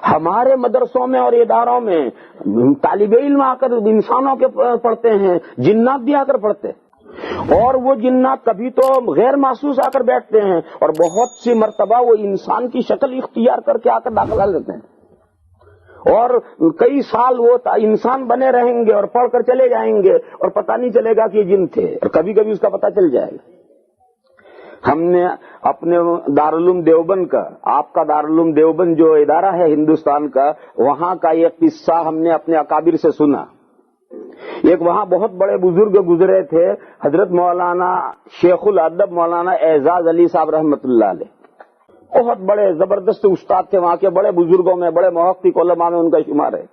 ہمارے مدرسوں میں اور اداروں میں طالب علم آ کر انسانوں کے پڑھتے ہیں، جنات بھی آ کر پڑھتے ہیں، اور وہ جنات کبھی تو غیر محسوس آ کر بیٹھتے ہیں، اور بہت سی مرتبہ وہ انسان کی شکل اختیار کر کے آ کر داخلہ لیتے ہیں، اور کئی سال وہ انسان بنے رہیں گے اور پڑھ کر چلے جائیں گے اور پتہ نہیں چلے گا کہ یہ جن تھے، اور کبھی کبھی اس کا پتہ چل جائے گا۔ ہم نے اپنے دارالعلوم دیوبند کا، آپ کا دارالعلوم دیوبند جو ادارہ ہے ہندوستان کا، وہاں کا یہ قصہ ہم نے اپنے اکابر سے سنا۔ ایک وہاں بہت بڑے بزرگ گزرے تھے، حضرت مولانا شیخ الادب مولانا اعزاز علی صاحب رحمۃ اللہ علیہ، بہت بڑے زبردست استاد تھے، وہاں کے بڑے بزرگوں میں، بڑے محقق علماء میں ان کا شمار ہے۔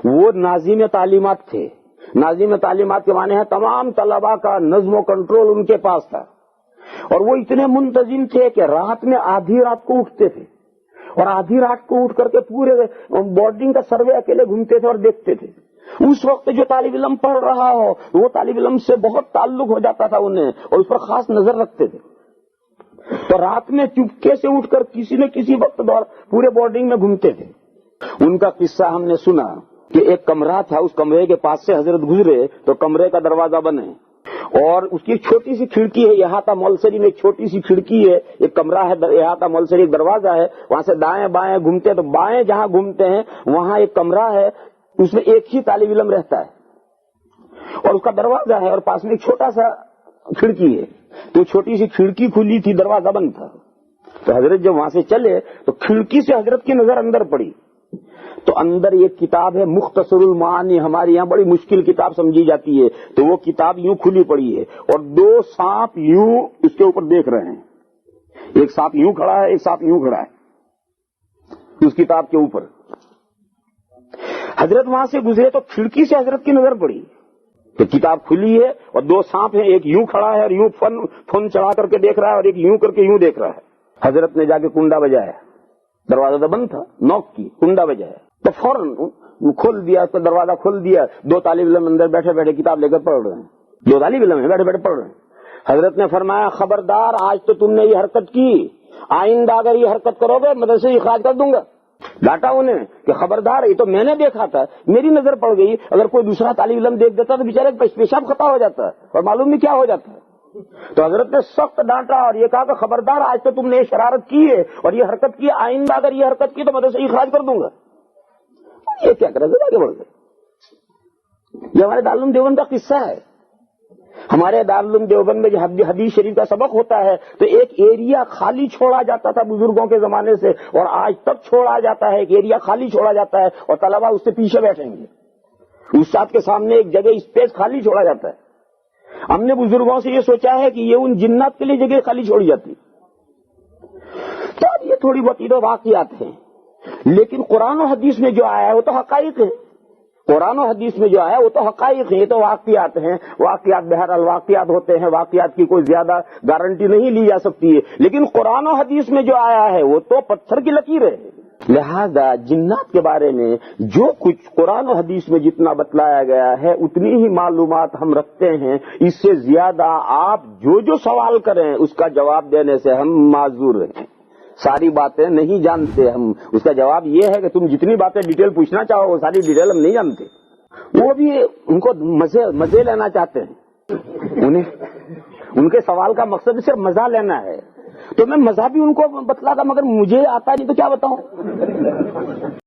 وہ ناظم تعلیمات تھے۔ ناظم تعلیمات کے معنی ہے تمام طلباء کا نظم و کنٹرول ان کے پاس تھا، اور وہ اتنے منتظم تھے کہ رات میں آدھی رات کو اٹھتے تھے، اور آدھی رات کو اٹھ کر کے پورے بورڈنگ کا سروے اکیلے گھومتے تھے اور دیکھتے تھے۔ اس وقت جو طالب علم پڑھ رہا ہو وہ طالب علم سے بہت تعلق ہو جاتا تھا انہیں، اور اس پر خاص نظر رکھتے تھے، تو رات میں چپکے سے اٹھ کر کسی نہ کسی وقت پورے بورڈنگ میں گھومتے تھے۔ ان کا قصہ ہم نے سنا کہ ایک کمرہ تھا، اس کمرے کے پاس سے حضرت گزرے تو کمرے کا دروازہ بنے، اور اس کی چھوٹی سی کھڑکی ہے، احاطہ مولسری میں ایک چھوٹی سی کھڑکی ہے، ایک کمرہ ہے، احاطہ مولسری ایک دروازہ ہے، وہاں سے دائیں بائیں گھومتے، تو بائیں جہاں گھومتے ہیں وہاں ایک کمرہ ہے، اس میں ایک ہی طالب علم رہتا ہے، اور اس کا دروازہ ہے، اور پاس میں ایک چھوٹا سا کھڑکی ہے، تو چھوٹی سی کھڑکی کھلی تھی، دروازہ بند تھا۔ تو حضرت جب وہاں سے چلے تو کھڑکی سے حضرت کی نظر اندر پڑی، تو اندر ایک کتاب ہے مختصر المعانی، ہمارے یہاں بڑی مشکل کتاب سمجھی جاتی ہے، تو وہ کتاب یوں کھلی پڑی ہے، اور دو سانپ یوں اس کے اوپر دیکھ رہے ہیں، ایک سانپ یوں کھڑا ہے، ایک سانپ یوں کھڑا ہے اس کتاب کے اوپر۔ حضرت وہاں سے گزرے تو کھڑکی سے حضرت کی نظر پڑی تو کتاب کھلی ہے اور دو سانپ ہیں، ایک یوں کھڑا ہے اور یوں فن چڑھا کر کے دیکھ رہا ہے، اور ایک یوں کر کے یوں دیکھ رہا ہے۔ حضرت نے جا کے کنڈا بجایا، دروازہ تو بند تھا، نوک کی، کنڈا بجایا تو فوراً کھول دیا، اس کا دروازہ کھول دیا، دو طالب علم اندر بیٹھے بیٹھے کتاب لے کر پڑھ رہے ہیں، دو طالب علم ہیں بیٹھے بیٹھے پڑھ رہے ہیں۔ حضرت نے فرمایا خبردار، آج تو تم نے یہ حرکت کی، آئندہ اگر یہ حرکت کرو گے مدرسے اخراج کر دوں گا۔ ڈانٹا انہیں کہ خبردار، یہ تو میں نے دیکھا تھا، میری نظر پڑ گئی، اگر کوئی دوسرا طالب علم دیکھ دیتا تو بیچارے پیشاب خطا ہو جاتا ہے اور معلوم نہیں کیا ہو جاتا ہے۔ تو حضرت نے سخت ڈانٹا اور یہ کہا کہ خبردار، آج تو تم نے یہ شرارت کی ہے اور یہ حرکت کی، آئندہ اگر یہ حرکت کی تو مدرسے اخراج کر دوں گا۔ یہ کیا کرے گا، آگے بڑھ گئے۔ یہ ہمارے دارالعلوم دیوبند کا قصہ ہے۔ ہمارے دارالعلوم دیوبند میں جو حدیث شریف کا سبق ہوتا ہے تو ایک ایریا خالی چھوڑا جاتا تھا بزرگوں کے زمانے سے، اور آج تک چھوڑا جاتا ہے، ایک ایریا خالی چھوڑا جاتا ہے اور طلبا اس سے پیچھے بیٹھیں گے، استاد کے سامنے ایک جگہ اسپیس خالی چھوڑا جاتا ہے۔ ہم نے بزرگوں سے یہ سوچا ہے کہ یہ ان جنات کے لیے جگہ خالی چھوڑی جاتی، تو اب یہ تھوڑی بہت واقعات ہیں، لیکن قرآن و حدیث میں جو آیا ہے وہ تو حقائق ہے۔ قرآن و حدیث میں جو آیا وہ تو حقائق ہیں، یہ تو واقعات ہیں، واقعات بہرحال واقعات ہوتے ہیں، واقعات کی کوئی زیادہ گارنٹی نہیں لی جا سکتی ہے، لیکن قرآن و حدیث میں جو آیا ہے وہ تو پتھر کی لکیر ہے۔ لہذا جنات کے بارے میں جو کچھ قرآن و حدیث میں جتنا بتلایا گیا ہے اتنی ہی معلومات ہم رکھتے ہیں، اس سے زیادہ آپ جو سوال کریں اس کا جواب دینے سے ہم معذور ہیں، ساری باتیں نہیں جانتے ہم۔ اس کا جواب یہ ہے کہ تم جتنی باتیں ڈیٹیل پوچھنا چاہو وہ ساری ڈیٹیل ہم نہیں جانتے۔ وہ بھی ان کو مزے لینا چاہتے ہیں، ان کے سوال کا مقصد صرف مزہ لینا ہے، تو میں مزہ بھی ان کو بتلاتا، مگر مجھے آتا نہیں تو کیا بتاؤں۔